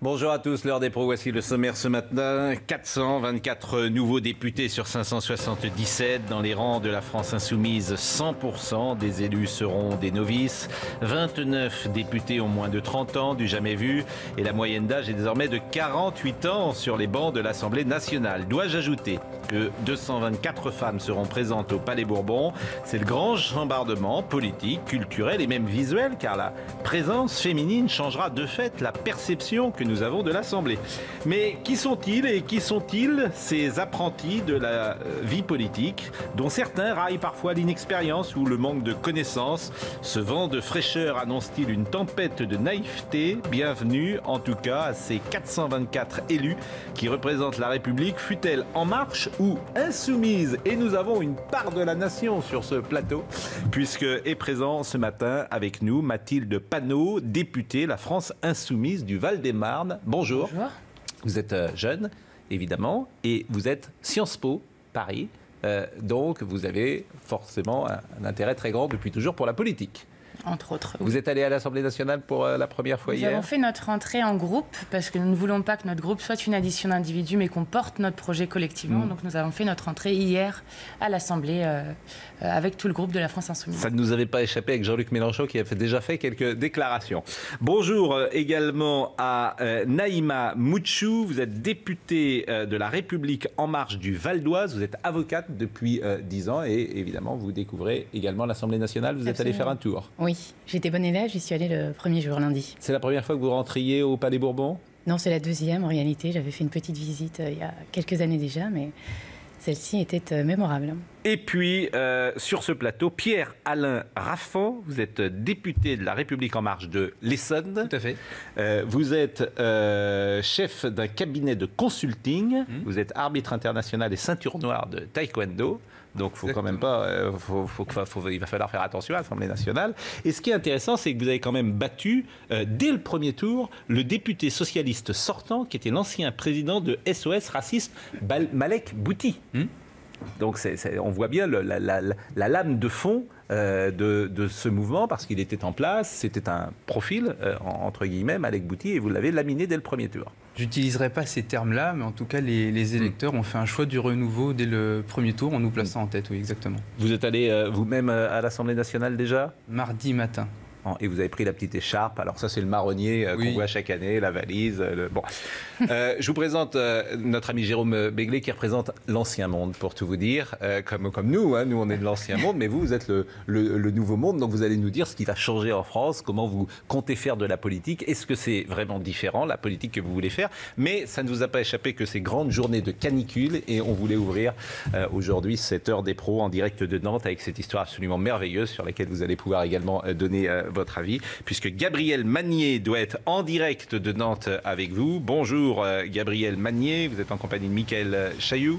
Bonjour à tous, l'heure des pros, voici le sommaire ce matin. 424 nouveaux députés sur 577 dans les rangs de la France insoumise. 100% des élus seront des novices. 29 députés ont moins de 30 ans, du jamais vu. Et la moyenne d'âge est désormais de 48 ans sur les bancs de l'Assemblée nationale. Dois-je ajouter que 224 femmes seront présentes au Palais Bourbon. C'est le grand chambardement politique, culturel et même visuel, car la présence féminine changera de fait la perception que nous avons de l'Assemblée. Mais qui sont-ils et qui sont-ils ces apprentis de la vie politique, dont certains raillent parfois l'inexpérience ou le manque de connaissances? Ce vent de fraîcheur annonce-t-il une tempête de naïveté? Bienvenue en tout cas à ces 424 élus qui représentent la République, fût-elle en marche ou insoumise. Et nous avons une part de la nation sur ce plateau, puisque est présent ce matin avec nous Mathilde Panot, députée La France Insoumise du Val-de-Marne. Bonjour. Bonjour. Vous êtes jeune, évidemment, et vous êtes Sciences Po, Paris. Donc vous avez forcément un intérêt très grand depuis toujours pour la politique. Entre autres. Vous êtes allé à l'Assemblée nationale pour la première fois hier? Nous avons fait notre entrée en groupe parce que nous ne voulons pas que notre groupe soit une addition d'individus, mais qu'on porte notre projet collectivement. Donc nous avons fait notre entrée hier à l'Assemblée avec tout le groupe de la France Insoumise. Ça ne nous avait pas échappé avec Jean-Luc Mélenchon qui a déjà fait quelques déclarations. Bonjour également à Naïma Mouchou. Vous êtes députée de la République En Marche du Val d'Oise. Vous êtes avocate depuis 10 ans et évidemment vous découvrez également l'Assemblée nationale. Vous êtes allé faire un tour. Oui, j'étais bonne élève, j'y suis allée le premier jour, lundi. C'est la première fois que vous rentriez au Palais Bourbon? Non, c'est la deuxième en réalité. J'avais fait une petite visite il y a quelques années déjà, mais celle-ci était mémorable. Et puis, sur ce plateau, Pierre-Alain Raffan, vous êtes député de La République En Marche de l'Essonne. Tout à fait. Vous êtes chef d'un cabinet de consulting. Vous êtes arbitre international et ceinture noire de taekwondo. Donc, faut quand même pas, il va falloir faire attention à l'Assemblée nationale. Et ce qui est intéressant, c'est que vous avez quand même battu, dès le premier tour, le député socialiste sortant, qui était l'ancien président de SOS Racisme, Malek Bouti. Donc on voit bien la lame de fond de ce mouvement, parce qu'il était en place, c'était un profil, entre guillemets, Malek Bouti, et vous l'avez laminé dès le premier tour. J'utiliserai pas ces termes-là, mais en tout cas, les électeurs ont fait un choix du renouveau dès le premier tour, en nous plaçant en tête, oui, exactement. Vous êtes allé vous-même à l'Assemblée nationale déjà? Mardi matin. Et vous avez pris la petite écharpe. Alors ça, c'est le marronnier qu'on voit chaque année, la valise. Bon. Je vous présente notre ami Jérôme Béglé, qui représente l'ancien monde, pour tout vous dire. Comme nous, hein, nous on est de l'ancien monde, mais vous êtes le nouveau monde. Donc vous allez nous dire ce qui va changer en France, comment vous comptez faire de la politique. Est-ce que c'est vraiment différent, la politique que vous voulez faire? Mais ça ne vous a pas échappé que ces grandes journées de canicule. Et on voulait ouvrir aujourd'hui cette heure des pros en direct de Nantes avec cette histoire absolument merveilleuse sur laquelle vous allez pouvoir également donner votre avis, puisque Gabriel Magnier doit être en direct de Nantes avec vous. Bonjour Gabriel Magnier, vous êtes en compagnie de Michael Chailloux.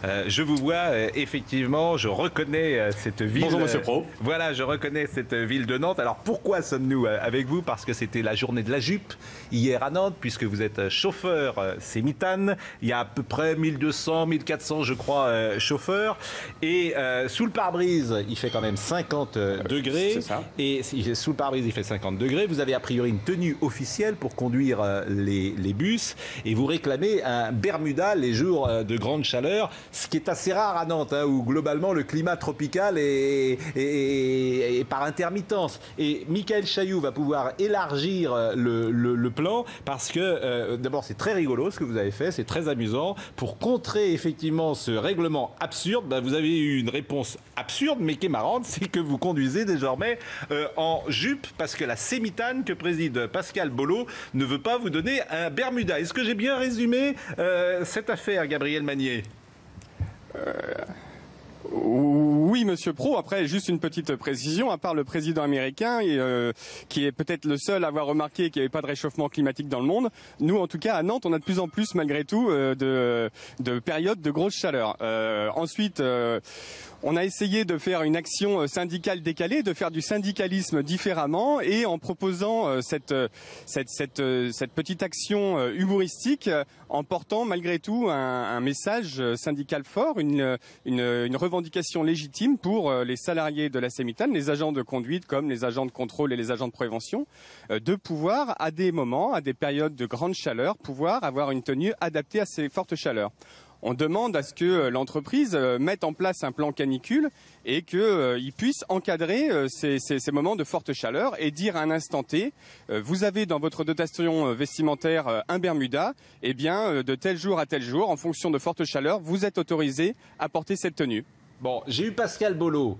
Je vous vois, effectivement, je reconnais cette ville. Bonjour Monsieur Pro. Voilà, je reconnais cette ville de Nantes. Alors pourquoi sommes-nous avec vous? Parce que c'était la journée de la jupe hier à Nantes, puisque vous êtes chauffeur sémitane. Il y a à peu près 1200, 1400 je crois chauffeurs. Et sous le pare-brise, il fait quand même 50 degrés. C'est ça. Et sous le pare-brise, il fait 50 degrés. Vous avez a priori une tenue officielle pour conduire les bus. Et vous réclamez un Bermuda les jours de grande chaleur, ce qui est assez rare à Nantes, hein, où globalement le climat tropical est par intermittence. Et Michael Chailloux va pouvoir élargir le plan, parce que d'abord c'est très rigolo ce que vous avez fait, c'est très amusant. Pour contrer effectivement ce règlement absurde, vous avez eu une réponse absurde, mais qui est marrante, c'est que vous conduisez désormais en jupe, parce que la sémitane que préside Pascal Bollot ne veut pas vous donner un Bermuda. Est-ce que j'ai bien résumé cette affaire, Gabriel Magnier? Oui, Monsieur Pro. Après, juste une petite précision. À part le président américain, qui est peut-être le seul à avoir remarqué qu'il n'y avait pas de réchauffement climatique dans le monde, nous, en tout cas, à Nantes, on a de plus en plus, malgré tout, de périodes de grosse chaleur. Ensuite, On a essayé de faire une action syndicale décalée, de faire du syndicalisme différemment, et en proposant cette petite action humoristique, en portant malgré tout un message syndical fort, une revendication légitime pour les salariés de la Sémitane, les agents de conduite comme les agents de contrôle et les agents de prévention, de pouvoir à des moments, à des périodes de grande chaleur, pouvoir avoir une tenue adaptée à ces fortes chaleurs. On demande à ce que l'entreprise mette en place un plan canicule et qu'il puisse encadrer ces moments de forte chaleur et dire à un instant T, vous avez dans votre dotation vestimentaire un Bermuda, eh bien de tel jour à tel jour, en fonction de forte chaleur, vous êtes autorisé à porter cette tenue. Bon, j'ai eu Pascal Bolo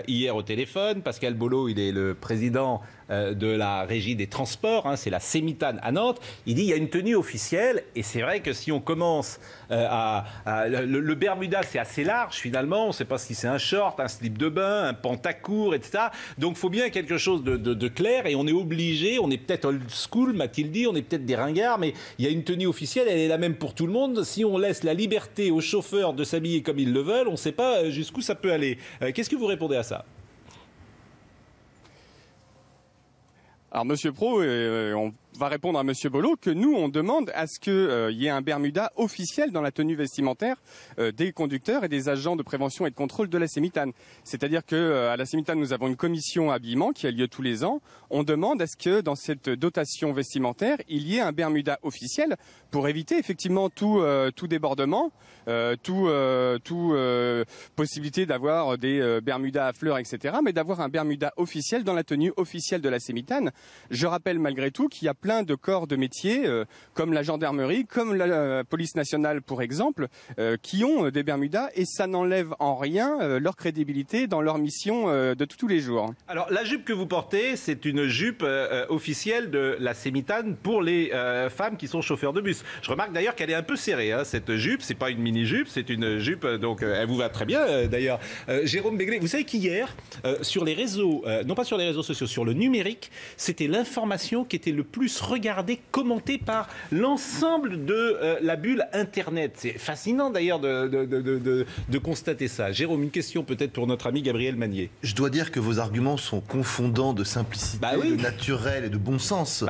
hier au téléphone. Pascal Bolo, il est le président de la régie des transports, hein, c'est la Sémitane à Nantes. Il dit il y a une tenue officielle, et c'est vrai que si on commence le Bermuda, c'est assez large finalement, on ne sait pas si c'est un short, un slip de bain, un pantacourt, etc. Donc il faut bien quelque chose de clair, et on est obligé, on est peut-être old school, m'a-t-il dit, on est peut-être des ringards, mais il y a une tenue officielle, elle est la même pour tout le monde. Si on laisse la liberté aux chauffeurs de s'habiller comme ils le veulent, on ne sait pas jusqu'où ça peut aller. Qu'est-ce que vous répondez à ça? Alors, Monsieur Pro, on va répondre à Monsieur Bolo que nous, on demande à ce qu'il y ait un Bermuda officiel dans la tenue vestimentaire des conducteurs et des agents de prévention et de contrôle de la Sémitane. C'est-à-dire qu'à la Sémitane, nous avons une commission habillement qui a lieu tous les ans. On demande à ce que dans cette dotation vestimentaire, il y ait un Bermuda officiel pour éviter effectivement tout débordement, toute possibilité d'avoir des Bermudas à fleurs, etc. Mais d'avoir un Bermuda officiel dans la tenue officielle de la Sémitane. Je rappelle malgré tout qu'il y a plein de corps de métiers, comme la gendarmerie, comme la police nationale pour exemple, qui ont des Bermudas, et ça n'enlève en rien leur crédibilité dans leur mission de tous les jours. Alors la jupe que vous portez, c'est une jupe officielle de la Sémitane pour les femmes qui sont chauffeurs de bus. Je remarque d'ailleurs qu'elle est un peu serrée, hein, cette jupe, c'est pas une mini-jupe, c'est une jupe, donc elle vous va très bien d'ailleurs. Jérôme Béglé, vous savez qu'hier, sur les réseaux, non pas sur les réseaux sociaux, sur le numérique, c'était l'information qui était le plus regardée, commentée par l'ensemble de la bulle Internet. C'est fascinant d'ailleurs de constater ça. Jérôme, une question peut-être pour notre ami Gabriel Magnier. Je dois dire que vos arguments sont confondants de simplicité, de naturel et de bon sens.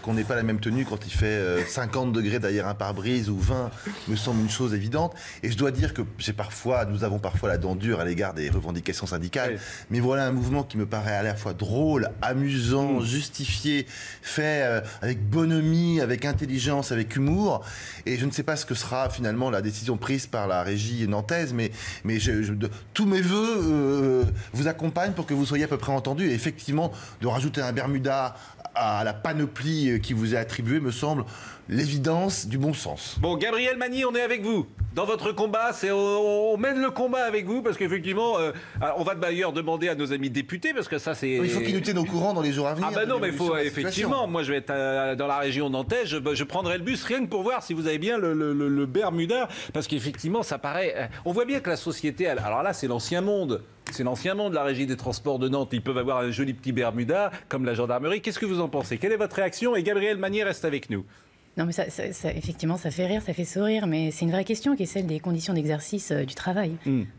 Qu'on n'ait pas la même tenue quand il fait 50 degrés derrière un pare-brise ou 20 me semble une chose évidente. Et je dois dire que nous avons parfois la dent dure à l'égard des revendications syndicales. Oui. Mais voilà un mouvement qui me paraît à la fois drôle, amusant, justifié, fait avec bonhomie, avec intelligence, avec humour. Et je ne sais pas ce que sera finalement la décision prise par la régie nantaise, mais tous mes voeux vous accompagnent pour que vous soyez à peu près entendus. Et effectivement, de rajouter un Bermuda à la panoplie qui vous est attribuée me semble l'évidence du bon sens. Bon, Gabriel Magnier, on est avec vous. Dans votre combat, on mène le combat avec vous, parce qu'effectivement, on va d'ailleurs demander à nos amis députés, parce que ça c'est... Il faut qu'ils nous tiennent au courant dans les jours à venir. Ah ben non, mais il faut effectivement, moi je vais être dans la région nantaise, je prendrai le bus rien que pour voir si vous avez bien le Bermuda, parce qu'effectivement ça paraît... On voit bien que la société, alors là c'est l'ancien monde. C'est l'ancien monde, la régie des transports de Nantes. Ils peuvent avoir un joli petit Bermuda, comme la gendarmerie. Qu'est-ce que vous en pensez? Quelle est votre réaction? Et Gabriel Magnier reste avec nous. Non, mais ça, effectivement, ça fait rire, ça fait sourire, mais c'est une vraie question qui est celle des conditions d'exercice du travail.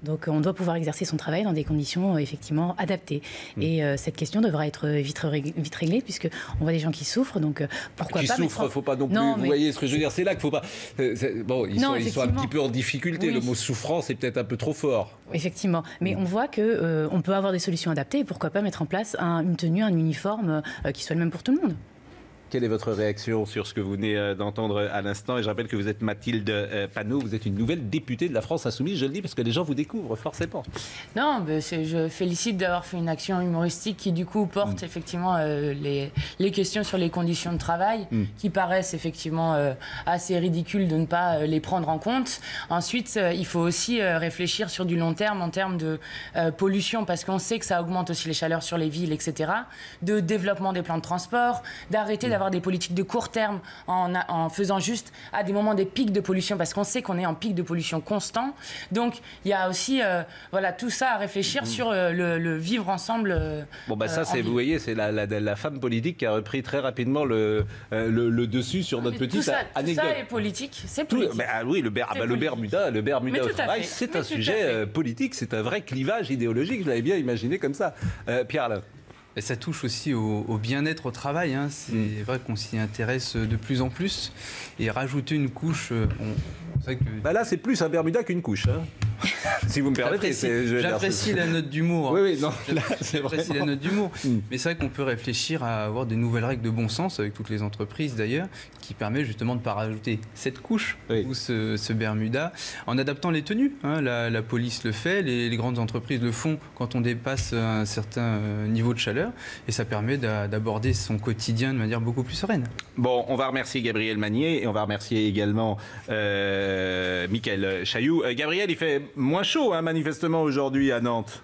Donc, on doit pouvoir exercer son travail dans des conditions, effectivement, adaptées. Et cette question devra être vite réglée, puisqu'on voit des gens qui souffrent, donc pourquoi pas... Qui souffrent, faut pas non plus... Vous voyez ce que je veux dire? C'est là qu'il faut pas... Bon, ils sont un petit peu en difficulté. Oui. Le mot souffrance est peut-être un peu trop fort. Effectivement. Mais on voit qu'on peut avoir des solutions adaptées, et pourquoi pas mettre en place une tenue, un uniforme qui soit le même pour tout le monde. Quelle est votre réaction sur ce que vous venez d'entendre à l'instant? Et je rappelle que vous êtes Mathilde Panot, vous êtes une nouvelle députée de la France Insoumise, je le dis parce que les gens vous découvrent forcément. Non, je félicite d'avoir fait une action humoristique qui du coup porte effectivement les questions sur les conditions de travail qui paraissent effectivement assez ridicules de ne pas les prendre en compte. Ensuite, il faut aussi réfléchir sur du long terme en termes de pollution, parce qu'on sait que ça augmente aussi les chaleurs sur les villes, etc. De développement des plans de transport, d'arrêter d'avoir d'avoir des politiques de court terme en faisant juste à des moments des pics de pollution, parce qu'on sait qu'on est en pic de pollution constant. Donc il y a aussi voilà, tout ça à réfléchir sur le vivre ensemble. Bon, bah ça, vous voyez, c'est la femme politique qui a repris très rapidement le dessus sur notre petite anecdote. Tout ça est politique, c'est politique. Oui, le Bermuda au travail, c'est un sujet politique, c'est un vrai clivage idéologique, je l'avais bien imaginé comme ça. Pierre-Alain. Et ça touche aussi au bien-être au travail. Hein. C'est vrai qu'on s'y intéresse de plus en plus. Et rajouter une couche... là, c'est plus un Bermuda qu'une couche. Hein. Si vous me permettez. J'apprécie la note d'humour. Oui, non. J'apprécie la note d'humour. Mais c'est vrai qu'on peut réfléchir à avoir des nouvelles règles de bon sens, avec toutes les entreprises d'ailleurs, qui permet justement de ne pas rajouter cette couche ou ce Bermuda, en adaptant les tenues. Hein. La police le fait, les grandes entreprises le font quand on dépasse un certain niveau de chaleur. Et ça permet d'aborder son quotidien de manière beaucoup plus sereine. Bon, on va remercier Gabriel Magnier et on va remercier également Michael Chailloux. Gabriel, il fait moins chaud, hein, manifestement, aujourd'hui à Nantes.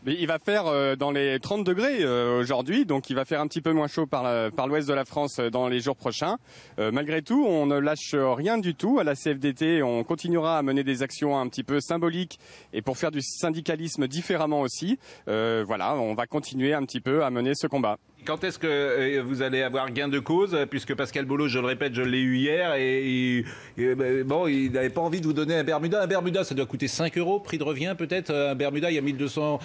Mais il va faire dans les 30 degrés aujourd'hui, donc il va faire un petit peu moins chaud par l'ouest de la France dans les jours prochains. Malgré tout, on ne lâche rien du tout. À la CFDT, on continuera à mener des actions un petit peu symboliques et pour faire du syndicalisme différemment aussi. Voilà, on va continuer un petit peu à mener ce combat. Quand est-ce que vous allez avoir gain de cause? Puisque Pascal Bollot, je le répète, je l'ai eu hier, et bon, il n'avait pas envie de vous donner un Bermuda. Un Bermuda, ça doit coûter 5 €, prix de revient peut-être. Un Bermuda, il y a 1200...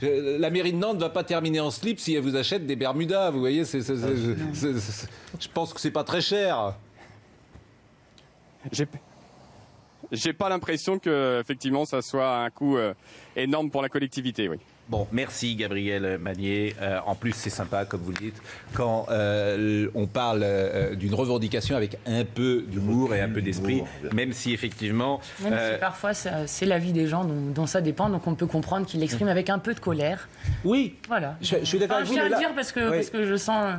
La mairie de Nantes ne va pas terminer en slip si elle vous achète des Bermudas. Vous voyez, je pense que c'est pas très cher. J'ai pas l'impression que effectivement ça soit un coût énorme pour la collectivité, oui. Bon, merci Gabriel Magnier. En plus, c'est sympa, comme vous le dites, quand on parle d'une revendication avec un peu d'humour et un peu d'esprit, même si effectivement... Même si parfois, c'est la vie des gens dont ça dépend, donc on peut comprendre qu'ils l'expriment avec un peu de colère. Oui, voilà. Je suis d'accord avec vous. Je tiens à le dire parce que je sens...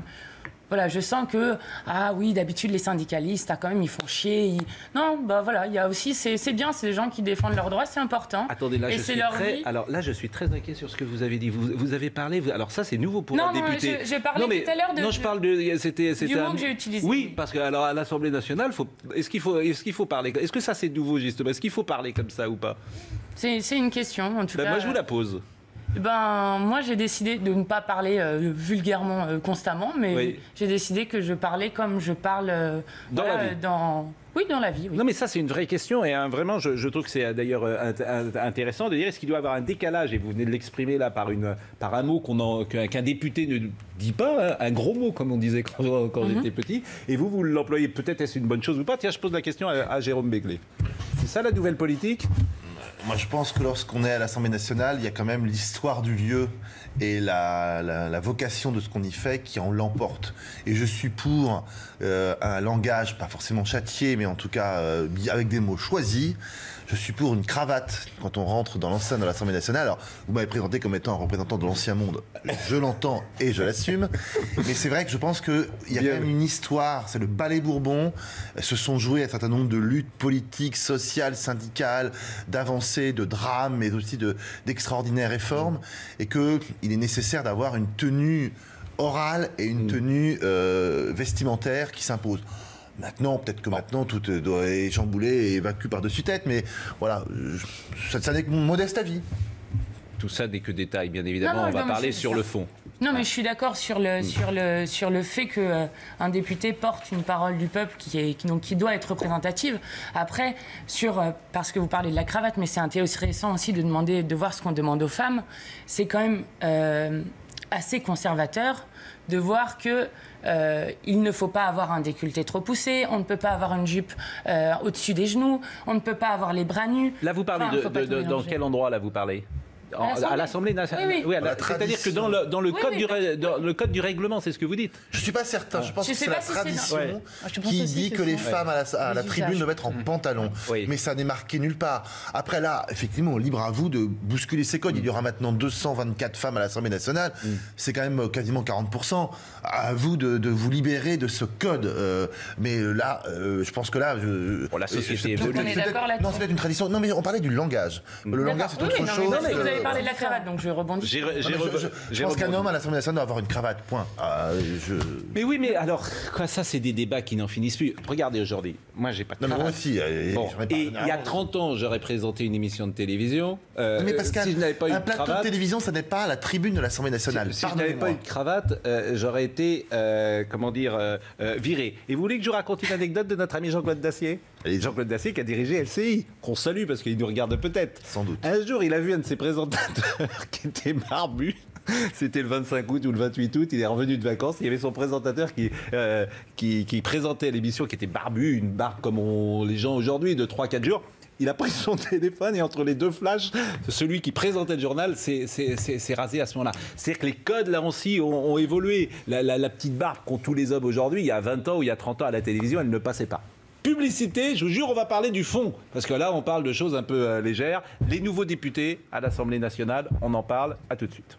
Voilà, je sens que, ah oui, d'habitude, les syndicalistes, quand même, ils font chier. Non, bah voilà, il y a aussi, c'est bien, c'est des gens qui défendent leurs droits, c'est important. Attendez, là, je suis très inquiet sur ce que vous avez dit. Vous avez parlé, alors ça, c'est nouveau pour un député. Non, j'ai parlé tout à l'heure Non, je parle du mot que j'ai utilisé. Oui, parce que alors, à l'Assemblée nationale, est-ce qu'il faut parler? Est-ce que ça, c'est nouveau, justement? Est-ce qu'il faut parler comme ça ou pas? C'est une question, en tout cas. Moi, je vous la pose. Moi, j'ai décidé de ne pas parler vulgairement constamment, mais j'ai décidé que je parlais comme je parle dans la vie. Oui, dans la vie. Oui. Non, mais ça, c'est une vraie question. Et vraiment, je trouve que c'est d'ailleurs intéressant de dire est-ce qu'il doit y avoir un décalage, et vous venez de l'exprimer là par un mot qu'un député ne dit pas, hein, un gros mot, comme on disait quand j'étais petit, et vous l'employez. Peut-être est-ce une bonne chose ou pas? Tiens, je pose la question à Jérôme Béglé. C'est ça la nouvelle politique? Moi, je pense que lorsqu'on est à l'Assemblée nationale, il y a quand même l'histoire du lieu et la vocation de ce qu'on y fait qui en l'emporte. Et je suis pour un langage, pas forcément châtié, mais en tout cas avec des mots choisis. Je suis pour une cravate quand on rentre dans l'enceinte de l'Assemblée nationale. Alors, vous m'avez présenté comme étant un représentant de l'ancien monde. Je l'entends et je l'assume. Mais c'est vrai que je pense qu'il y a quand même une histoire. C'est le ballet Bourbon. Se sont joués un certain nombre de luttes politiques, sociales, syndicales, d'avancées, de drames, mais aussi d'extraordinaires réformes. Et qu'il est nécessaire d'avoir une tenue orale et une tenue vestimentaire qui s'impose. Maintenant, peut-être que maintenant, tout doit être chamboulé et évacué par-dessus tête, mais voilà, ça n'est que mon modeste avis. Tout ça n'est que détail, bien évidemment, on va parler sur le fond. Non, mais je suis d'accord sur le fait qu'un député porte une parole du peuple qui doit être représentative. Après, parce que vous parlez de la cravate, mais c'est intéressant aussi de voir ce qu'on demande aux femmes, c'est quand même assez conservateur de voir que il ne faut pas avoir un décolleté trop poussé, on ne peut pas avoir une jupe au-dessus des genoux, on ne peut pas avoir les bras nus. Là, vous parlez dans quel endroit, là, vous parlez? À l'Assemblée nationale. Oui. C'est-à-dire que dans le code du règlement, c'est ce que vous dites. Je ne suis pas certain. Je pense que c'est la tradition qui dit que les femmes à la tribune doivent être en pantalon. Mais ça n'est marqué nulle part. Après, là, effectivement, libre à vous de bousculer ces codes. Il y aura maintenant 224 femmes à l'Assemblée nationale. C'est quand même quasiment 40%. À vous de vous libérer de ce code. Mais là, je pense que là... la société évolue. On est d'accord là-dessus. Non, c'est peut-être une tradition. Non, mais on parlait du langage. Le langage, c'est autre chose. avez parlé de la cravate, donc je rebondis. Je pense qu'un homme à l'Assemblée nationale doit avoir une cravate, point. Mais oui, mais alors, quoi, ça, c'est des débats qui n'en finissent plus. Regardez aujourd'hui, moi, j'ai pas de cravate. Non, mais moi aussi. Et il y a 30 ans, j'aurais présenté une émission de télévision. Mais Pascal, si je n'avais pas eu un plateau de télévision, ça n'est pas à la tribune de l'Assemblée nationale. Si je n'avais pas eu de cravate, j'aurais été, viré. Et vous voulez que je vous raconte une anecdote de notre ami Jean-Claude Dacier? Jean-Claude Dacier qui a dirigé LCI, qu'on salue parce qu'il nous regarde peut-être. Sans doute. Un jour, il a vu un de ses présentateurs qui était barbu. C'était le 25 août ou le 28 août, il est revenu de vacances, il y avait son présentateur qui présentait l'émission, qui était barbu, une barbe comme les gens aujourd'hui, de 3-4 jours. Il a pris son téléphone et entre les deux flashs, celui qui présentait le journal s'est rasé à ce moment-là. C'est-à-dire que les codes, là aussi, ont évolué. La petite barbe qu'ont tous les hommes aujourd'hui, il y a 20 ans ou il y a 30 ans à la télévision, elle ne passait pas. Publicité, je vous jure, on va parler du fond. Parce que là, on parle de choses un peu légères. Les nouveaux députés à l'Assemblée nationale, on en parle. À tout de suite.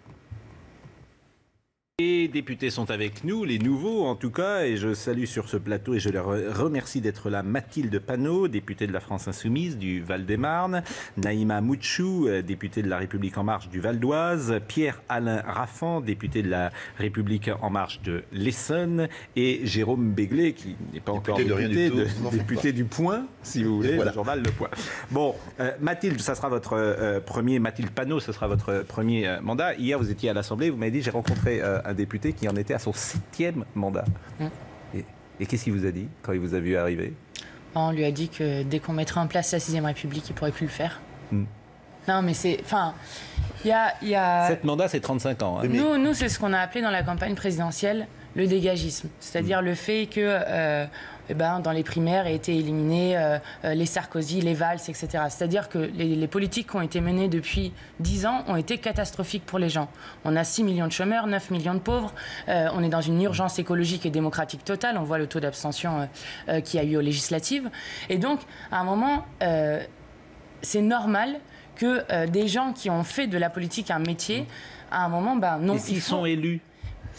Les députés sont avec nous, les nouveaux en tout cas, et je salue sur ce plateau et je les remercie d'être là. Mathilde Panot, députée de la France Insoumise du Val-de-Marne, Naïma Mouchou, députée de la République En Marche du Val d'Oise, Pierre-Alain Raffan, député de la République En Marche de l'Essonne, et Jérôme Béglé, qui n'est pas encore député du Point, si vous voulez, voilà. Le journal Le Point. Bon, Mathilde, ça sera votre Mathilde Panot, ce sera votre premier mandat. Hier, vous étiez à l'Assemblée, vous m'avez dit, j'ai rencontré un député qui en était à son 7e mandat. Et qu'est-ce qu'il vous a dit quand il vous a vu arriver? On lui a dit que dès qu'on mettrait en place la 6e République, il ne pourrait plus le faire. Non, mais c'est... Enfin, il y a... 7 mandats, c'est 35 ans. Hein. Nous c'est ce qu'on a appelé dans la campagne présidentielle le dégagisme. C'est-à-dire le fait que... dans les primaires aient été éliminés les Sarkozy, les Valls, etc. C'est-à-dire que les politiques qui ont été menées depuis 10 ans ont été catastrophiques pour les gens. On a 6 millions de chômeurs, 9 millions de pauvres, on est dans une urgence écologique et démocratique totale, on voit le taux d'abstention qu'il y a eu aux législatives. Et donc, à un moment, c'est normal que des gens qui ont fait de la politique un métier, à un moment, non. Et s'ils sont élus?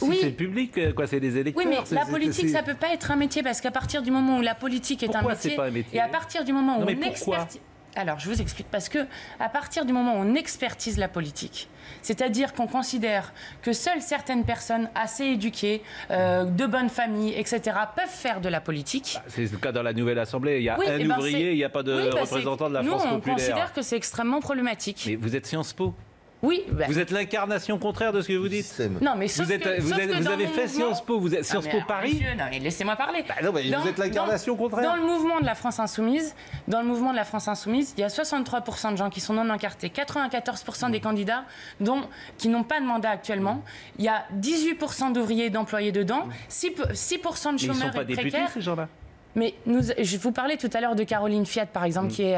Oui. C'est le public, quoi, c'est des électeurs. Oui, mais la politique, ça ne peut pas être un métier, parce qu'à partir du moment où la politique est un métier, et à partir du moment où on expertise... Alors, je vous explique, parce que à partir du moment où on expertise la politique, c'est-à-dire qu'on considère que seules certaines personnes assez éduquées, de bonnes familles, etc., peuvent faire de la politique. C'est le cas dans la nouvelle Assemblée. Il y a un ouvrier, il n'y a pas de représentant de la France populaire. Nous, on considère que c'est extrêmement problématique. Mais vous êtes Sciences Po. Oui. Vous êtes l'incarnation contraire de ce que vous dites. Non, mais vous avez fait Sciences Po, vous êtes Sciences Po Paris. Monsieur, non, mais laissez-moi parler. Non, mais vous êtes l'incarnation contraire. Dans le mouvement de la France Insoumise, il y a 63% de gens qui sont non encartés, 94% des candidats qui n'ont pas de mandat actuellement. Il y a 18% d'ouvriers et d'employés dedans, 6% de chômeurs et précaires. Ils ne sont pas députés, ces gens-là? Mais je vous parlais tout à l'heure de Caroline Fiat, par exemple, qui est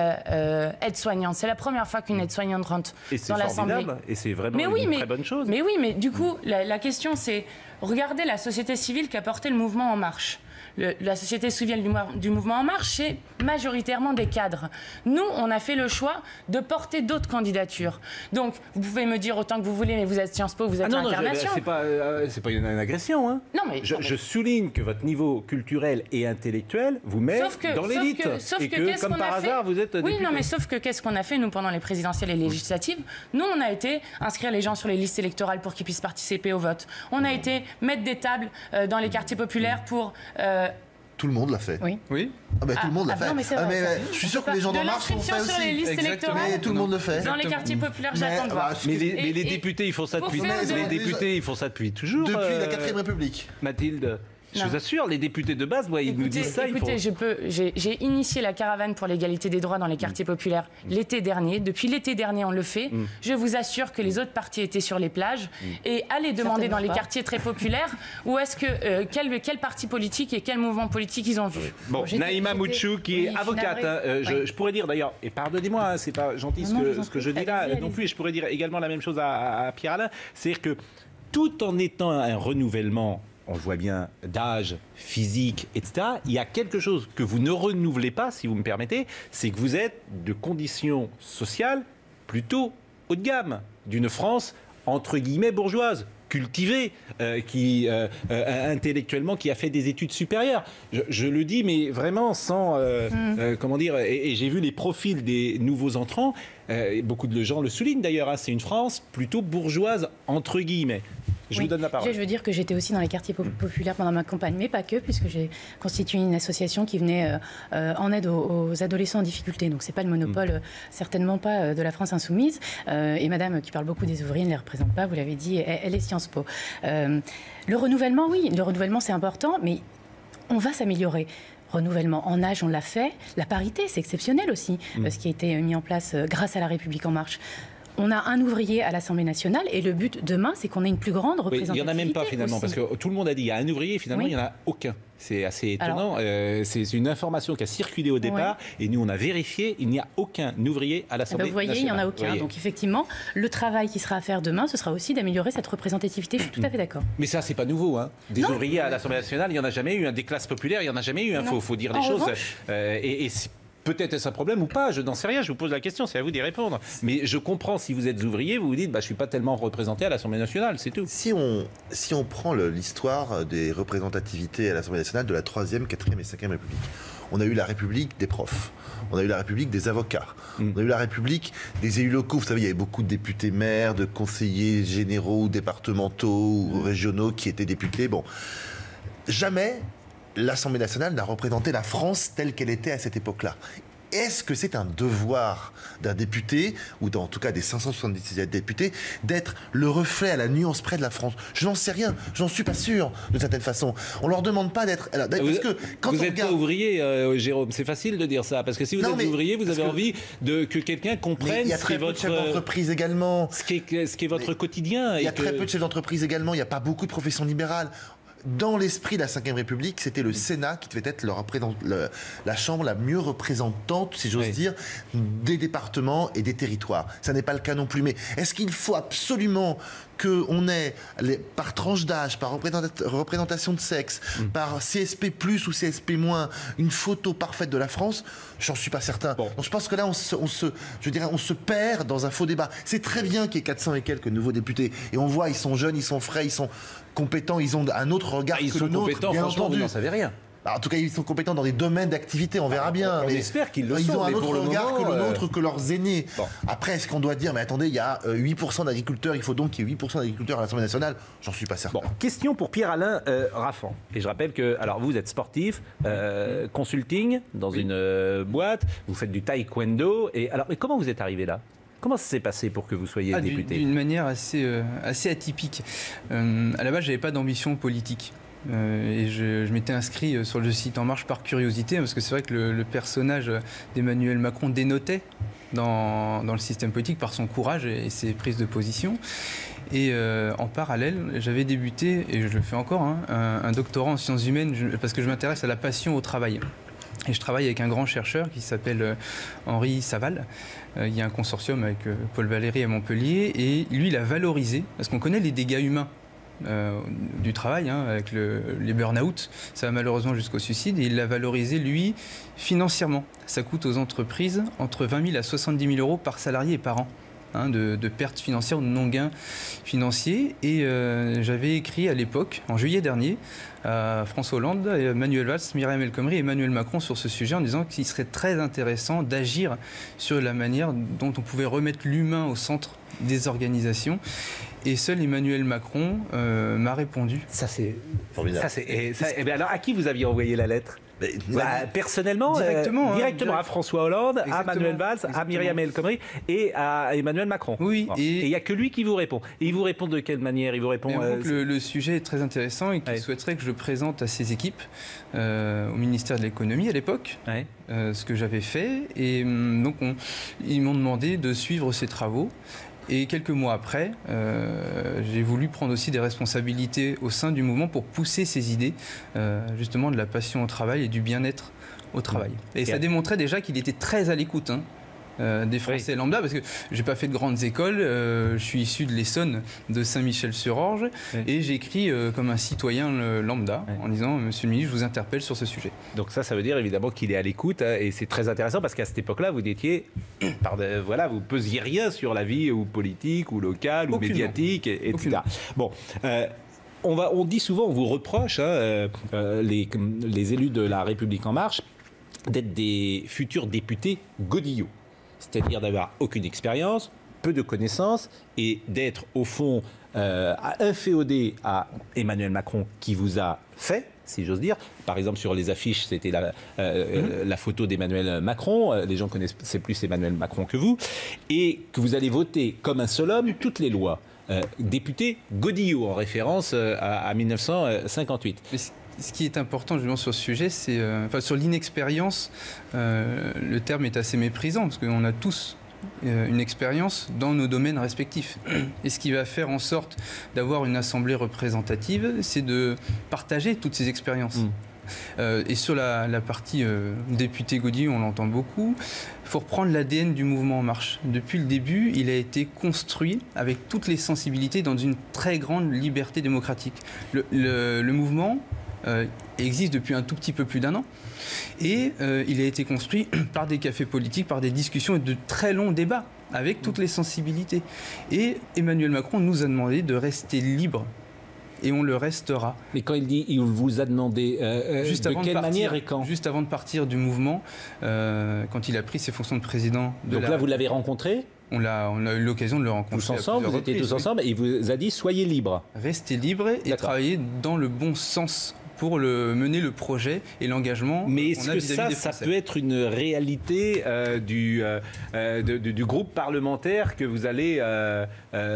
aide-soignante. C'est la première fois qu'une aide-soignante rentre dans l'Assemblée. Et c'est vraiment une très bonne chose. Mais oui, mais du coup, la question c'est, regardez la société civile qui a porté le mouvement En Marche. La société civile du mouvement En Marche, c'est majoritairement des cadres. Nous, on a fait le choix de porter d'autres candidatures. Donc, vous pouvez me dire autant que vous voulez, mais vous êtes Sciences Po, vous êtes l'incarnation. C'est pas une agression. Hein. Non, mais je souligne que votre niveau culturel et intellectuel vous met dans l'élite. Sauf que comme par hasard, vous êtes député. Oui, non, mais sauf que qu'est-ce qu'on a fait, nous, pendant les présidentielles et les législatives? Nous, on a été inscrire les gens sur les listes électorales pour qu'ils puissent participer au vote. On a été mettre des tables dans les quartiers populaires pour... Tout le monde l'a fait. Oui. Ah ben tout le monde l'a fait. Non, mais je suis sûr que les gens d'En Marche l'ont fait aussi. Sur les listes électorales. Mais tout le monde le fait. Dans les quartiers populaires, j'attends de voir. Mais les députés, ils font ça depuis. Les députés, ils font ça depuis toujours. Depuis la 4e République. Mathilde. Je vous assure, les députés de base, ils nous disent ça. Écoutez, j'ai initié la caravane pour l'égalité des droits dans les quartiers populaires l'été dernier. Depuis l'été dernier, on le fait. Je vous assure que les autres partis étaient sur les plages. Et allez demander dans les quartiers très populaires où est-ce que quel parti politique et quel mouvement politique ils ont vu. Bon, Naïma Mouchou, qui est avocate. Je pourrais dire d'ailleurs, et pardonnez-moi, c'est pas gentil ce que je dis là non plus, et je pourrais dire également la même chose à Pierre-Alain. C'est-à-dire que tout en étant un renouvellement, on le voit bien, d'âge, physique, etc., il y a quelque chose que vous ne renouvelez pas, si vous me permettez, c'est que vous êtes de conditions sociales plutôt haut de gamme, d'une France entre guillemets bourgeoise, cultivé, intellectuellement, qui a fait des études supérieures. Je le dis, mais vraiment sans... comment dire, et j'ai vu les profils des nouveaux entrants. Beaucoup de gens le soulignent d'ailleurs. Hein, c'est une France plutôt bourgeoise, entre guillemets. Je vous donne la parole. Je veux dire que j'étais aussi dans les quartiers populaires pendant ma campagne, mais pas que, puisque j'ai constitué une association qui venait en aide aux adolescents en difficulté. Donc c'est pas le monopole, certainement pas de la France insoumise. Et madame qui parle beaucoup des ouvriers ne les représente pas, vous l'avez dit, elle est Sciences Po. Le renouvellement, oui, le renouvellement c'est important, mais on va s'améliorer. Renouvellement en âge, on l'a fait. La parité, c'est exceptionnel aussi, ce qui a été mis en place grâce à La République En Marche. On a un ouvrier à l'Assemblée nationale et le but demain, c'est qu'on ait une plus grande représentativité. Il n'y en a même pas finalement, aussi. parce que tout le monde a dit il y a un ouvrier et finalement il n'y en a aucun. C'est assez étonnant. C'est une information qui a circulé au départ et nous on a vérifié, il n'y a aucun ouvrier à l'Assemblée nationale. Vous voyez, il n'y en a aucun. Donc effectivement, le travail qui sera à faire demain, ce sera aussi d'améliorer cette représentativité. Je suis tout à fait d'accord. Mais ça, c'est pas nouveau. Hein. Des ouvriers à l'Assemblée nationale, il n'y en a jamais eu. Des classes populaires, il n'y en a jamais eu. Il faut dire les choses. Et peut-être est-ce un problème ou pas, je n'en sais rien, je vous pose la question, c'est à vous d'y répondre. Mais je comprends, si vous êtes ouvrier, vous vous dites, je ne suis pas tellement représenté à l'Assemblée nationale, c'est tout. Si on prend l'histoire des représentativités à l'Assemblée nationale de la 3e, 4e et 5e République, on a eu la République des profs, on a eu la République des avocats, on a eu la République des élus locaux. Vous savez, il y avait beaucoup de députés maires, de conseillers généraux, départementaux ou régionaux qui étaient députés. Bon, jamais l'Assemblée nationale n'a représenté la France telle qu'elle était à cette époque-là. Est-ce que c'est un devoir d'un député, ou en tout cas des 577 députés, d'être le reflet à la nuance près de la France? Je n'en sais rien, je n'en suis pas sûr, de certaine façon. On ne leur demande pas d'être... Vous n'êtes pas ouvrier, Jérôme, c'est facile de dire ça, parce que si vous êtes ouvrier, vous avez envie que quelqu'un comprenne ce qui est votre... Il y a très peu de chefs d'entreprise également. Ce qui est votre quotidien. Il y a très peu de chefs d'entreprise également, il n'y a pas beaucoup de professions libérales. Dans l'esprit de la Ve République, c'était le Sénat qui devait être la chambre la mieux représentante, si j'ose dire, des départements et des territoires. Ça n'est pas le cas non plus. Mais est-ce qu'il faut absolument qu'on ait, par tranche d'âge, par représentation de sexe, par CSP+, ou CSP-, une photo parfaite de la France? J'en suis pas certain. Bon. Donc je pense que là, on se perd dans un faux débat. C'est très bien qu'il y ait 400 et quelques nouveaux députés. Et on voit, ils sont jeunes, ils sont frais, ils sont compétents, ils ont un autre regard que le nôtre. Ils sont compétents, franchement, vous n'en savez rien. En tout cas, ils sont compétents dans des domaines d'activité, on verra bien. On espère qu'ils le sont. Ils ont un autre regard que le nôtre, que leurs aînés. Bon. Après, est-ce qu'on doit dire, mais attendez, il y a 8% d'agriculteurs, il faut donc qu'il y ait 8% d'agriculteurs à l'Assemblée nationale? J'en suis pas certain. Bon, question pour Pierre-Alain Raffan. Et je rappelle que, alors vous êtes sportif, consulting dans une boîte, vous faites du taekwondo. Et comment vous êtes arrivé là? Comment ça s'est passé pour que vous soyez député? D'une manière assez atypique. À la base, je n'avais pas d'ambition politique. Et je m'étais inscrit sur le site En Marche par curiosité, parce que c'est vrai que le personnage d'Emmanuel Macron dénotait dans le système politique par son courage et ses prises de position. Et en parallèle, j'avais débuté, et je le fais encore, un doctorat en sciences humaines, parce que je m'intéresse à la passion au travail. Et je travaille avec un grand chercheur qui s'appelle Henri Saval. Il y a un consortium avec Paul Valéry à Montpellier, et lui, il a valorisé, parce qu'on connaît les dégâts humains du travail, avec les burn-out, ça va malheureusement jusqu'au suicide, et il l'a valorisé, lui, financièrement. Ça coûte aux entreprises entre 20 000 à 70 000 euros par salarié et par an. De pertes financières ou de non-gains financiers. Et j'avais écrit à l'époque, en juillet dernier, à François Hollande, Manuel Valls, Myriam El Khomri et Emmanuel Macron sur ce sujet, en disant qu'il serait très intéressant d'agir sur la manière dont on pouvait remettre l'humain au centre des organisations. Et seul Emmanuel Macron m'a répondu. Ça, c'est formidable. Alors, à qui vous aviez envoyé la lettre? Personnellement, directement à François Hollande, exactement, à Manuel Valls, à Myriam El Khomri et à Emmanuel Macron. Oui. Bon. Et il n'y a que lui qui vous répond. Et il vous répond de quelle manière? Il vous répond. Le sujet est très intéressant et qu'il souhaiterait que je présente à ses équipes au ministère de l'économie à l'époque, ce que j'avais fait. Et donc ils m'ont demandé de suivre ces travaux. Et quelques mois après, j'ai voulu prendre aussi des responsabilités au sein du mouvement pour pousser ces idées, justement de la passion au travail et du bien-être au travail. Et ça démontrait déjà qu'il était très à l'écoute des Français lambda, parce que j'ai pas fait de grandes écoles, je suis issu de l'Essonne, de Saint-Michel-sur-Orge, et j'écris comme un citoyen lambda, en disant, Monsieur le ministre, je vous interpelle sur ce sujet. Donc ça veut dire évidemment qu'il est à l'écoute, hein, et c'est très intéressant parce qu'à cette époque-là, vous n'étiez, voilà, vous pesiez rien sur la vie ou politique, ou locale, ou médiatique, etc. Bon. On dit souvent, on vous reproche, hein, les élus de La République En Marche, d'être des futurs députés godillots. C'est-à-dire d'avoir aucune expérience, peu de connaissances, et d'être au fond inféodé à Emmanuel Macron qui vous a fait, si j'ose dire. Par exemple, sur les affiches, c'était la photo d'Emmanuel Macron. Les gens connaissaient plus Emmanuel Macron que vous. Et que vous allez voter comme un seul homme toutes les lois. Député godillot, en référence à 1958. Ce qui est important justement sur ce sujet, c'est sur l'inexpérience, le terme est assez méprisant parce qu'on a tous une expérience dans nos domaines respectifs. Et ce qui va faire en sorte d'avoir une assemblée représentative, c'est de partager toutes ces expériences. Et sur la partie député godillot, on l'entend beaucoup. Il faut reprendre l'ADN du mouvement En Marche. Depuis le début, il a été construit avec toutes les sensibilités dans une très grande liberté démocratique. Le mouvement existe depuis un tout petit peu plus d'1 an et il a été construit par des cafés politiques, par des discussions et de très longs débats avec toutes les sensibilités. Et Emmanuel Macron nous a demandé de rester libre. Et on le restera. Mais quand il dit, il vous a demandé de quelle manière et quand? Juste avant de partir du mouvement, quand il a pris ses fonctions de président. Donc là, vous l'avez rencontré? On a eu l'occasion de le rencontrer. Tous ensemble, vous étiez tous ensemble, et il vous a dit, soyez libres. Restez libres et travaillez dans le bon sens pour mener le projet et l'engagement. Mais est-ce que ça peut être une réalité du groupe parlementaire que vous allez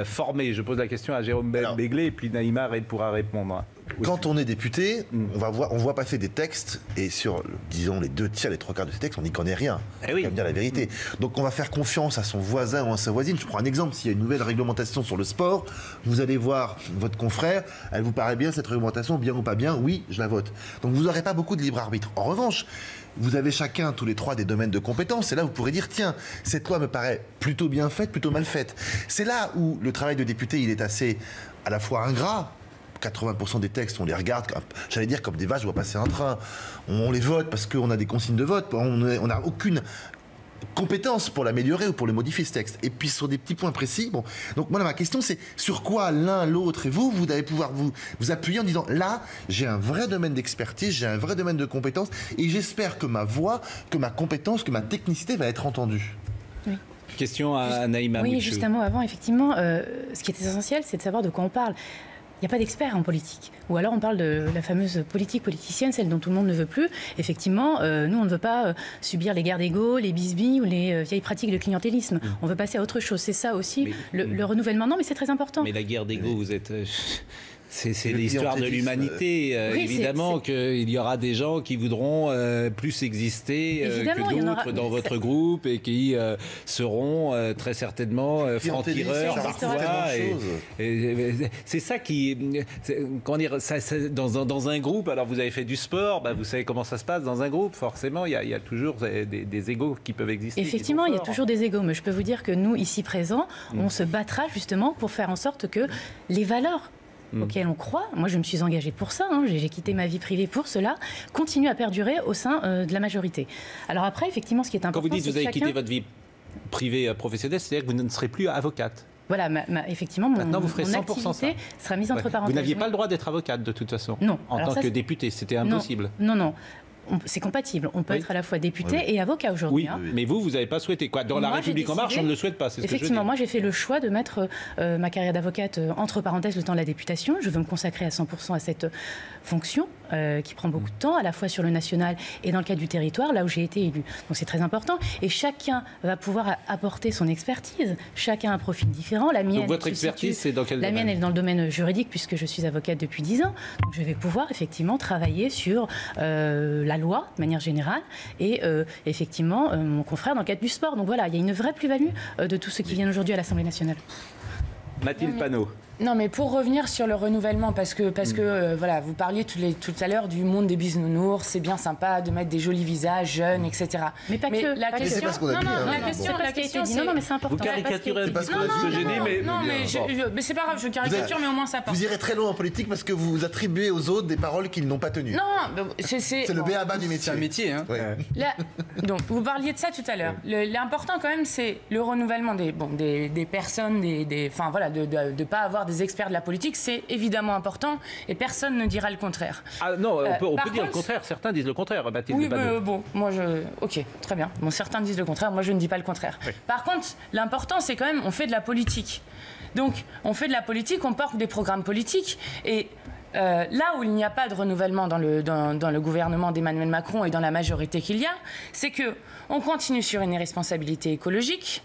former? Je pose la question à Jérôme Béglé et puis Naïma pourra répondre. Quand on est député, on voit passer des textes et sur, disons, les 2 tiers, les 3 quarts de ces textes, on n'y connaît rien. On va dire la vérité. Donc on va faire confiance à son voisin ou à sa voisine. Je prends un exemple, s'il y a une nouvelle réglementation sur le sport, vous allez voir votre confrère, elle vous paraît bien cette réglementation, bien ou pas bien, oui, je la vote. Donc vous n'aurez pas beaucoup de libre arbitre. En revanche, vous avez chacun, tous les 3, des domaines de compétences. Et là, vous pourrez dire, tiens, cette loi me paraît plutôt bien faite, plutôt mal faite. C'est là où le travail de député, il est assez, à la fois ingrat. 80% des textes, on les regarde, j'allais dire, comme des vaches, on va passer un train. On les vote parce qu'on a des consignes de vote. On n'a aucune compétence pour l'améliorer ou pour le modifier, ce texte. Et puis, sur des petits points précis, bon. Donc, moi, ma question, c'est sur quoi l'un, l'autre et vous allez pouvoir vous appuyer en disant, là, j'ai un vrai domaine d'expertise, j'ai un vrai domaine de compétence, et j'espère que ma voix, que ma compétence, que ma technicité va être entendue. Oui. Question à Naïma. Oui, juste un mot avant, effectivement, ce qui est essentiel, c'est de savoir de quoi on parle. Il n'y a pas d'experts en politique. Ou alors on parle de la fameuse politique politicienne, celle dont tout le monde ne veut plus. Effectivement, nous, on ne veut pas subir les guerres d'ego, les bisbilles ou les vieilles pratiques de clientélisme. On veut passer à autre chose. C'est ça aussi, le renouvellement. Non, mais c'est très important. Mais la guerre d'ego, vous êtes... C'est l'histoire de l'humanité. Oui, évidemment qu'il y aura des gens qui voudront plus exister que d'autres dans votre groupe et qui seront très certainement francs-tireurs parfois. C'est ça qui... Comment dire, dans un groupe, alors vous avez fait du sport, vous savez comment ça se passe dans un groupe. Forcément, il y a toujours des égos qui peuvent exister. Effectivement, il y a toujours des égos. Mais je peux vous dire que nous, ici présents, on se battra justement pour faire en sorte que les valeurs auxquelles on croit, moi je me suis engagée pour ça, j'ai quitté ma vie privée pour cela, continue à perdurer au sein de la majorité. Alors après, effectivement, ce qui est important... Quand vous dites que vous avez quitté votre vie privée professionnelle, c'est-à-dire que vous ne serez plus avocate? Voilà, effectivement, mon activité sera mise entre parenthèses. Vous n'aviez pas le droit d'être avocate, de toute façon? Non. En tant que députée, c'était impossible? Non. C'est compatible. On peut être à la fois député et avocat aujourd'hui. Oui, mais vous n'avez pas souhaité. Dans la République En Marche, on ne le souhaite pas. Effectivement, moi j'ai fait le choix de mettre ma carrière d'avocate entre parenthèses le temps de la députation. Je veux me consacrer à 100% à cette fonction qui prend beaucoup de temps, à la fois sur le national et dans le cadre du territoire, là où j'ai été élue. Donc c'est très important. Et chacun va pouvoir apporter son expertise. Chacun a un profil différent. La mienne, donc votre expertise, c'est dans quel domaine? La mienne est dans le domaine juridique puisque je suis avocate depuis 10 ans. Donc je vais pouvoir effectivement travailler sur la loi de manière générale et effectivement mon confrère dans le cadre du sport. Donc voilà, il y a une vraie plus-value de tous ceux qui viennent aujourd'hui à l'Assemblée nationale. Mathilde Panot. Non, mais pour revenir sur le renouvellement, parce que voilà, vous parliez tout à l'heure du monde des bisounours, c'est bien sympa de mettre des jolis visages jeunes, etc. Mais pas que. La question, c'est pas ce qu'on a dit, hein. la question, c'est... Non, mais c'est important. Vous caricaturez pas ce que j'ai dit, mais... Non, mais c'est pas grave, je caricature, mais au moins ça passe. Vous irez très loin en politique parce que vous attribuez aux autres des paroles qu'ils n'ont pas tenues. Non, c'est le b.a.-ba du métier. C'est un métier, hein. Ouais. Donc, vous parliez de ça tout à l'heure. L'important, quand même, c'est le renouvellement des personnes, enfin voilà, de ne pas avoir des experts de la politique, c'est évidemment important et personne ne dira le contraire. Ah non, on peut dire le contraire, certains disent le contraire, Mathilde. Oui, bon, moi ok, très bien. Bon, certains disent le contraire, moi je ne dis pas le contraire. Oui. Par contre, l'important, c'est quand même, on fait de la politique. Donc, on fait de la politique, on porte des programmes politiques et... là où il n'y a pas de renouvellement dans le gouvernement d'Emmanuel Macron et dans la majorité qu'il y a, c'est qu'on continue sur une irresponsabilité écologique.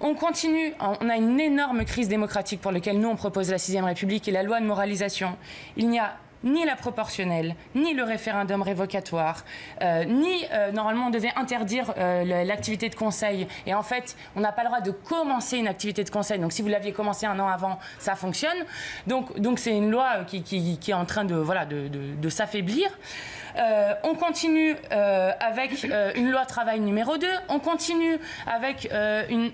On continue, on a une énorme crise démocratique pour laquelle nous on propose la 6ème République et la loi de moralisation. Il n'y a ni la proportionnelle, ni le référendum révocatoire, ni normalement on devait interdire l'activité de conseil. Et en fait, on n'a pas le droit de commencer une activité de conseil. Donc si vous l'aviez commencé un an avant, ça fonctionne. Donc c'est une loi qui est en train de s'affaiblir. On continue avec une loi travail numéro 2. On continue avec une...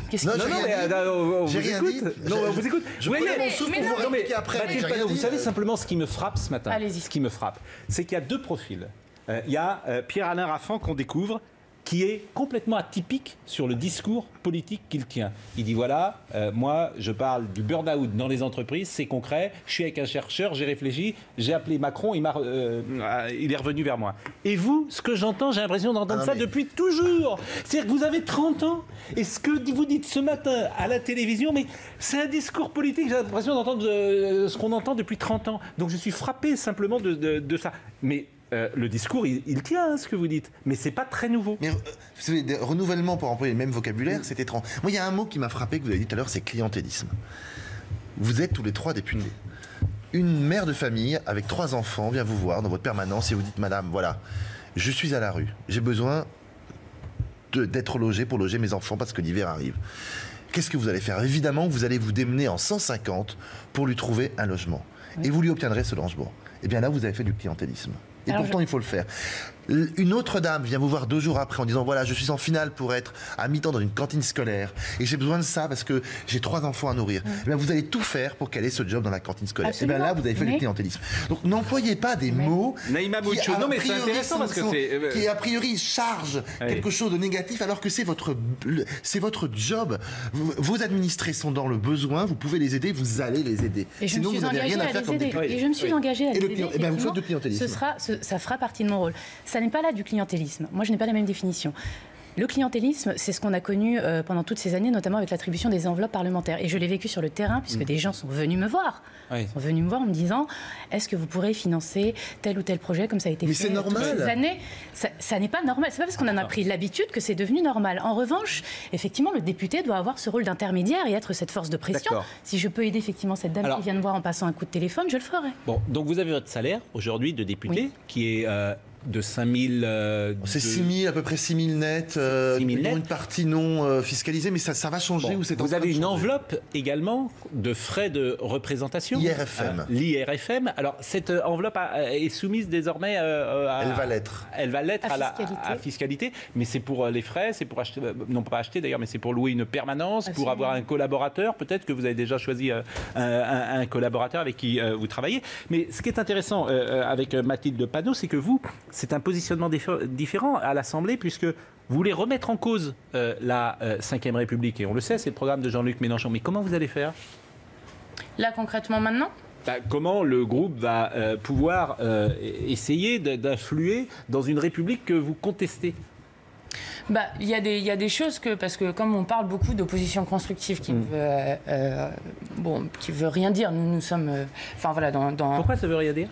Qu'est-ce que on vous écoute. Non, on vous écoute. Je voyez, mon souffle pour vous répliquer après. Vous savez simplement ce qui me frappe ce matin. Allez-y. Ce qui me frappe, c'est qu'il y a deux profils. Il y a Pierre-Alain Raffan qu'on découvre, qui est complètement atypique sur le discours politique qu'il tient. Il dit voilà, moi je parle du burn-out dans les entreprises, c'est concret, je suis avec un chercheur, j'ai réfléchi, j'ai appelé Macron, il est revenu vers moi. Et vous, ce que j'entends, j'ai l'impression d'entendre ça depuis toujours. C'est-à-dire que vous avez 30 ans, et ce que vous dites ce matin à la télévision, mais c'est un discours politique, j'ai l'impression d'entendre ce qu'on entend depuis 30 ans. Donc je suis frappé simplement de ça. Mais le discours, il tient, ce que vous dites, mais c'est pas très nouveau. Mais vous savez, des renouvellements pour employer le même vocabulaire, c'est étrange. Moi, il y a un mot qui m'a frappé, que vous avez dit tout à l'heure, c'est clientélisme. Vous êtes tous les trois députés. Une mère de famille avec 3 enfants vient vous voir dans votre permanence et vous dites, madame, voilà, je suis à la rue, j'ai besoin d'être logé pour loger mes enfants parce que l'hiver arrive. Qu'est-ce que vous allez faire? Évidemment, vous allez vous démener en 150 pour lui trouver un logement. Oui. Et vous lui obtiendrez ce logement. Eh bien là, vous avez fait du clientélisme. Et pourtant, il faut le faire. Une autre dame vient vous voir 2 jours après en disant voilà, je suis en finale pour être à mi-temps dans une cantine scolaire et j'ai besoin de ça parce que j'ai 3 enfants à nourrir. Eh bien, vous allez tout faire pour qu'elle ait ce job dans la cantine scolaire. Et bien là, vous avez fait du clientélisme. Donc n'employez pas des mots qui a priori chargent quelque chose de négatif alors que c'est votre job. Vos administrés sont dans le besoin, vous pouvez les aider, vous allez les aider. Sinon, vous n'avez rien à faire comme député. Et je me suis engagée à les aider. Et bien, vous faites du clientélisme. Ça fera partie de mon rôle. Ça n'est pas là du clientélisme. Moi, je n'ai pas la même définition. Le clientélisme, c'est ce qu'on a connu pendant toutes ces années, notamment avec l'attribution des enveloppes parlementaires. Et je l'ai vécu sur le terrain, puisque des gens sont venus me voir. Ils sont venus me voir en me disant est-ce que vous pourrez financer tel ou tel projet comme ça a été fait toutes ces années? Ça n'est pas normal. C'est pas parce qu'on en a pris l'habitude que c'est devenu normal. En revanche, effectivement, le député doit avoir ce rôle d'intermédiaire et être cette force de pression. Si je peux aider effectivement cette dame qui vient de voir en passant un coup de téléphone, je le ferai. Bon, donc vous avez votre salaire aujourd'hui de député qui est... de 5 000... c'est 6 000, à peu près 6 000 net. Une partie non fiscalisée, mais ça va changer. Vous avez une enveloppe également de frais de représentation. IRFM. L'IRFM. Alors, cette enveloppe est soumise désormais à... Elle va l'être. Elle va l'être à fiscalité. Mais c'est pour les frais, c'est pour acheter... Non, pas acheter d'ailleurs, mais c'est pour louer une permanence, pour avoir un collaborateur. Peut-être que vous avez déjà choisi un collaborateur avec qui vous travaillez. Mais ce qui est intéressant avec Mathilde Panot, c'est que vous... C'est un positionnement différent à l'Assemblée puisque vous voulez remettre en cause la 5e République. Et on le sait, c'est le programme de Jean-Luc Mélenchon. Mais comment vous allez faire? Là, concrètement, maintenant? Comment le groupe va pouvoir essayer d'influer dans une République que vous contestez? Il y a des choses parce que comme on parle beaucoup d'opposition constructive qui veut rien dire, nous sommes Pourquoi ça veut rien dire?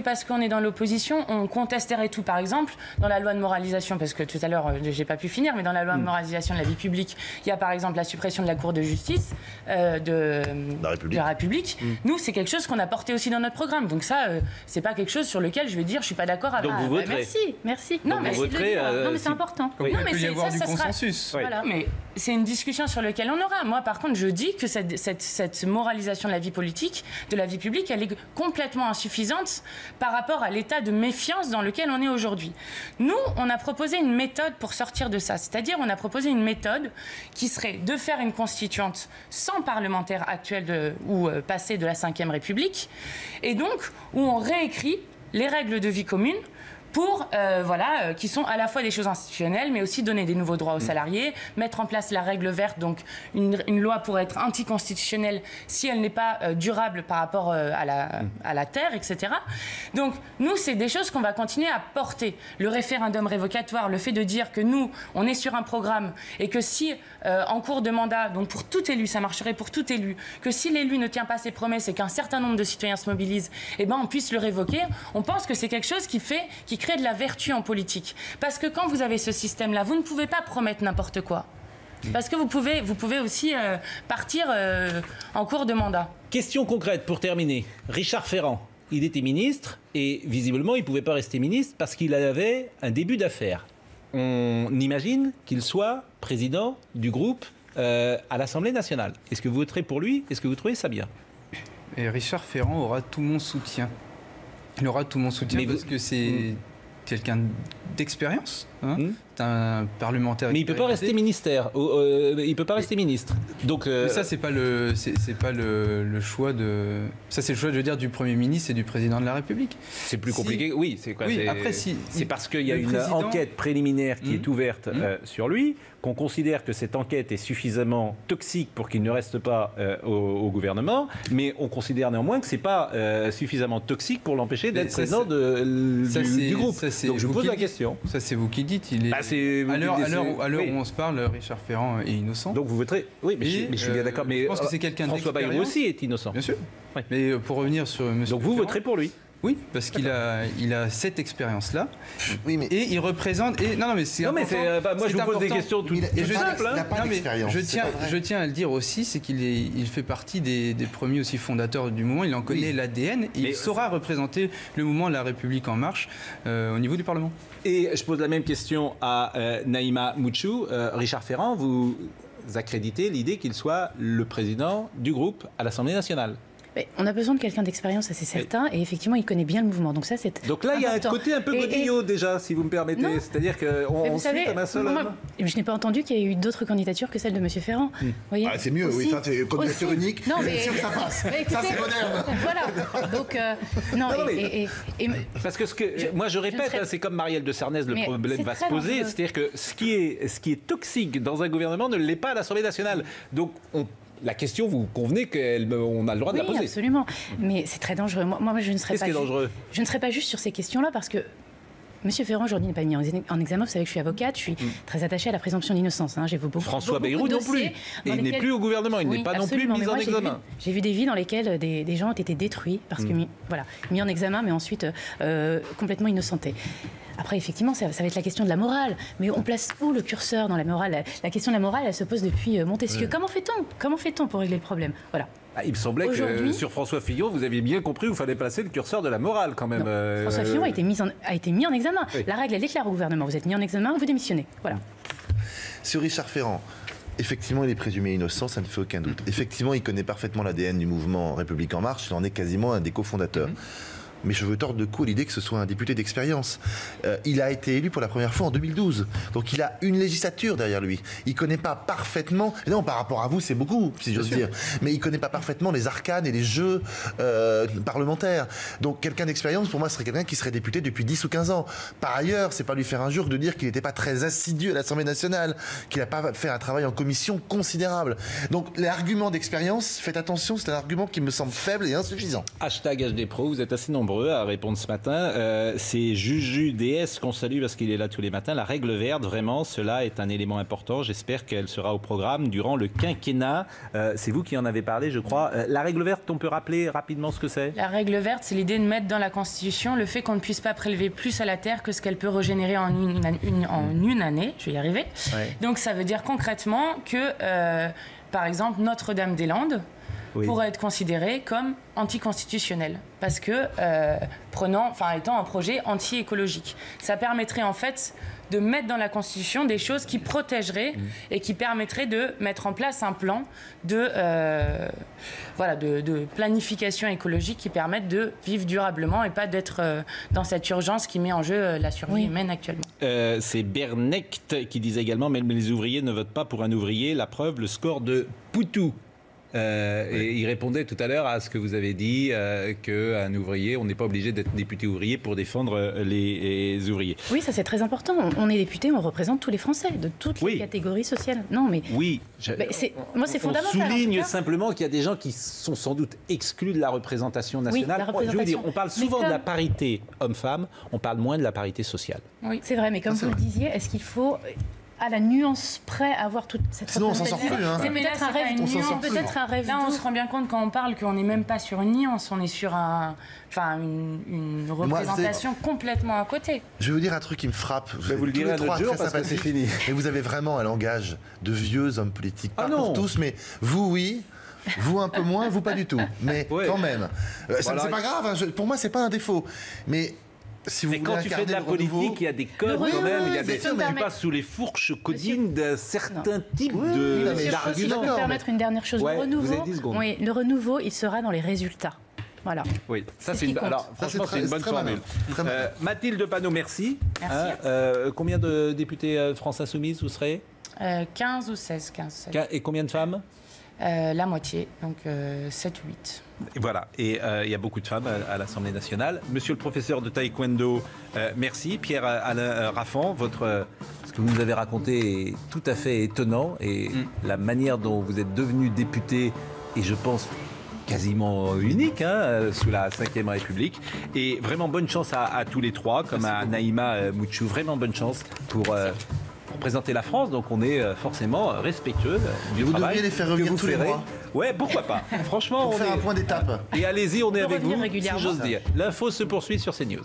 Parce qu'on est dans l'opposition, on contesterait tout. Par exemple, dans la loi de moralisation, parce que tout à l'heure j'ai pas pu finir, mais dans la loi de moralisation de la vie publique, il y a par exemple la suppression de la Cour de justice de la République. Nous, c'est quelque chose qu'on a porté aussi dans notre programme. Donc ça, c'est pas quelque chose sur lequel je vais dire je suis pas d'accord avec. Donc vous voterez. Merci. Non, merci de le dire. Non, mais c'est important. Oui. Il peut y avoir du consensus. Voilà, mais c'est une discussion sur laquelle on aura. Moi, par contre, je dis que cette moralisation de la vie politique, de la vie publique, elle est complètement insuffisante par rapport à l'état de méfiance dans lequel on est aujourd'hui. Nous, on a proposé une méthode pour sortir de ça. C'est-à-dire, on a proposé une méthode qui serait de faire une constituante sans parlementaire actuel ou passé de la Ve République, et donc où on réécrit les règles de vie commune pour, qui sont à la fois des choses institutionnelles, mais aussi donner des nouveaux droits aux salariés, mettre en place la règle verte, donc une loi pourrait être anticonstitutionnelle si elle n'est pas durable par rapport à la terre, etc. Donc, nous, c'est des choses qu'on va continuer à porter. Le référendum révocatoire, le fait de dire que nous, on est sur un programme et que si, en cours de mandat, donc pour tout élu, ça marcherait pour tout élu, que si l'élu ne tient pas ses promesses et qu'un certain nombre de citoyens se mobilisent, eh ben, on puisse le révoquer. On pense que c'est quelque chose qui crée de la vertu en politique. Parce que quand vous avez ce système-là, vous ne pouvez pas promettre n'importe quoi. Parce que vous pouvez aussi partir en cours de mandat. Question concrète pour terminer. Richard Ferrand, il était ministre et visiblement il ne pouvait pas rester ministre parce qu'il avait un début d'affaires. On imagine qu'il soit président du groupe à l'Assemblée nationale. Est-ce que vous voterez pour lui? Est-ce que vous trouvez ça bien? Et Richard Ferrand aura tout mon soutien. Il aura tout mon soutien parce que c'est quelqu'un d'expérience, c'est un parlementaire. Mais il peut pas rester ministère, il peut pas rester ministre. Donc mais ça c'est pas le choix de ça, c'est le choix, je veux dire, du Premier ministre et du président de la République. C'est plus compliqué. Oui, c'est quoi? Oui, après c'est parce qu'il y a une enquête préliminaire qui est ouverte sur lui, qu'on considère que cette enquête est suffisamment toxique pour qu'il ne reste pas au gouvernement, mais on considère néanmoins que c'est pas suffisamment toxique pour l'empêcher d'être président du groupe. Donc je vous pose la question. Ça c'est vous qui dites. Il est à l'heure où on se parle, Richard Ferrand est innocent. Donc vous voterez. Oui, mais je suis bien d'accord. Mais je pense que c'est quelqu'un François Bayrou aussi est innocent. Bien sûr. Ouais. Mais pour revenir sur Monsieur. Donc vous voterez pour lui? Oui, parce qu'il a cette expérience-là. Oui, mais et il représente. Et non, mais c'est important. Moi, je vous pose des questions toutes simples. Je tiens à le dire aussi, c'est qu'il fait partie des premiers aussi fondateurs du mouvement. Il en connaît l'ADN. Il saura représenter le mouvement La République en marche au niveau du Parlement. Et je pose la même question à Naïma Mouchou. Richard Ferrand, vous accréditez l'idée qu'il soit le président du groupe à l'Assemblée nationale? On a besoin de quelqu'un d'expérience, c'est certain, et effectivement, il connaît bien le mouvement. Donc ça, c'est donc là, il y a un côté un peu Godillot déjà, si vous me permettez. C'est-à-dire qu'on suit comme un seul homme. Je n'ai pas entendu qu'il y ait eu d'autres candidatures que celle de M. Ferrand. Ah, c'est mieux, oui, ça, c'est candidature unique. Non, mais sûr que ça passe. Ça, c'est moderne. Voilà. Donc, parce que moi, je répète, c'est comme Marielle de Sarnez, le problème va se poser. C'est-à-dire que ce qui est toxique dans un gouvernement ne l'est pas à l'Assemblée nationale. Donc, la question, vous convenez qu'on a le droit de la poser? Oui, absolument. Mais c'est très dangereux. Moi, je ne serais pas. Qu'est-ce qui est dangereux? Je ne serais pas juste sur ces questions-là parce que Monsieur Ferrand aujourd'hui n'est pas mis en examen. Vous savez que je suis avocate, je suis très attachée à la présomption d'innocence. J'ai beaucoup. François Bayrou non plus. Et il n'est plus au gouvernement. Il n'est pas non plus mis en examen. J'ai vu des vies dans lesquelles des gens ont été détruits parce que mis en examen, mais ensuite complètement innocentés. Après, effectivement, ça va être la question de la morale. Mais on place où le curseur dans la morale? La question de la morale, elle se pose depuis Montesquieu. Comment fait-on pour régler le problème? Voilà. Il me semblait que sur François Fillon, vous aviez bien compris où il fallait placer le curseur de la morale quand même. François Fillon a été mis en examen. Oui. La règle, elle déclare au gouvernement. Vous êtes mis en examen, vous démissionnez. Voilà. Sur Richard Ferrand, effectivement, il est présumé innocent, ça ne fait aucun doute. Effectivement, il connaît parfaitement l'ADN du mouvement République en marche. Il en est quasiment un des cofondateurs. Mais je veux tordre de cou l'idée que ce soit un député d'expérience. Il a été élu pour la première fois en 2012. Donc il a une législature derrière lui. Il ne connaît pas parfaitement... Non, par rapport à vous, c'est beaucoup, si j'ose dire. Mais il ne connaît pas parfaitement les arcanes et les jeux parlementaires. Donc quelqu'un d'expérience, pour moi, serait quelqu'un qui serait député depuis 10 ou 15 ans. Par ailleurs, c'est pas lui faire injure de dire qu'il n'était pas très assidu à l'Assemblée nationale, qu'il n'a pas fait un travail en commission considérable. Donc l'argument d'expérience, faites attention, c'est un argument qui me semble faible et insuffisant. #HDPro, vous êtes assez nombreux à répondre ce matin. C'est Juju DS qu'on salue parce qu'il est là tous les matins. La règle verte, vraiment, cela est un élément important. J'espère qu'elle sera au programme durant le quinquennat. C'est vous qui en avez parlé, je crois. La règle verte, on peut rappeler rapidement ce que c'est? La règle verte, c'est l'idée de mettre dans la Constitution le fait qu'on ne puisse pas prélever plus à la terre que ce qu'elle peut régénérer en une année. Je vais y arriver. Ouais. Donc ça veut dire concrètement que, par exemple, Notre-Dame-des-Landes, pourrait être considéré comme anticonstitutionnel parce que étant un projet anti-écologique. Ça permettrait en fait de mettre dans la Constitution des choses qui protégeraient et qui permettraient de mettre en place un plan de planification écologique qui permette de vivre durablement et pas d'être dans cette urgence qui met en jeu la survie humaine actuellement. C'est Bernecht qui disait également, même les ouvriers ne votent pas pour un ouvrier. La preuve, le score de Poutou. Et il répondait tout à l'heure à ce que vous avez dit, qu'un ouvrier, on n'est pas obligé d'être député ouvrier pour défendre les ouvriers. Oui, ça c'est très important. On est député, on représente tous les Français, de toutes les catégories sociales. Non, mais oui, moi c'est fondamental. On souligne simplement qu'il y a des gens qui sont sans doute exclus de la représentation nationale. Je veux dire, on parle souvent de la parité homme-femme, on parle moins de la parité sociale. Oui, c'est vrai, mais comme vous le disiez, est-ce qu'il faut à la nuance près avoir toute cette Sinon on s'en sort plus. C'est peut-être un rêve. Peut-être un rêve. Là on se rend bien compte quand on parle qu'on n'est même pas sur une nuance, on est sur une représentation complètement à côté. Je vais vous dire un truc qui me frappe. Vous le direz à notre jour parce que c'est fini. Mais vous avez vraiment un langage de vieux hommes politiques. Pas pour tous, mais vous oui. Vous un peu moins, vous pas du tout. Mais quand même. C'est pas grave, pour moi c'est pas un défaut. Mais quand tu fais de la politique, il y a des codes quand même, tu passes sous les fourches codines d'un certain type d'arguments. Si je peux me permettre une dernière chose, le renouveau, il sera dans les résultats. Voilà. Oui, ça c'est une bonne formule. Mathilde Panot, merci. Combien de députés France Insoumise vous serez 15 ou 16. Et combien de femmes la moitié, donc 7 ou 8. Et voilà, et il y a beaucoup de femmes à l'Assemblée nationale. Monsieur le professeur de taekwondo, merci. Pierre-Alain Raffan, ce que vous nous avez raconté est tout à fait étonnant et la manière dont vous êtes devenu député est, je pense, quasiment unique sous la 5e République. Et vraiment bonne chance à tous les trois, comme à Naïma Mouchou. Vraiment bonne chance pour présenter la France, donc on est forcément respectueux du vous travail. Devriez les faire revenir tous les mois. Ouais, pourquoi pas. Franchement, pour faire un point d'étape. Et allez-y, on est avec vous, régulièrement. si j'ose dire. L'info se poursuit sur CNews.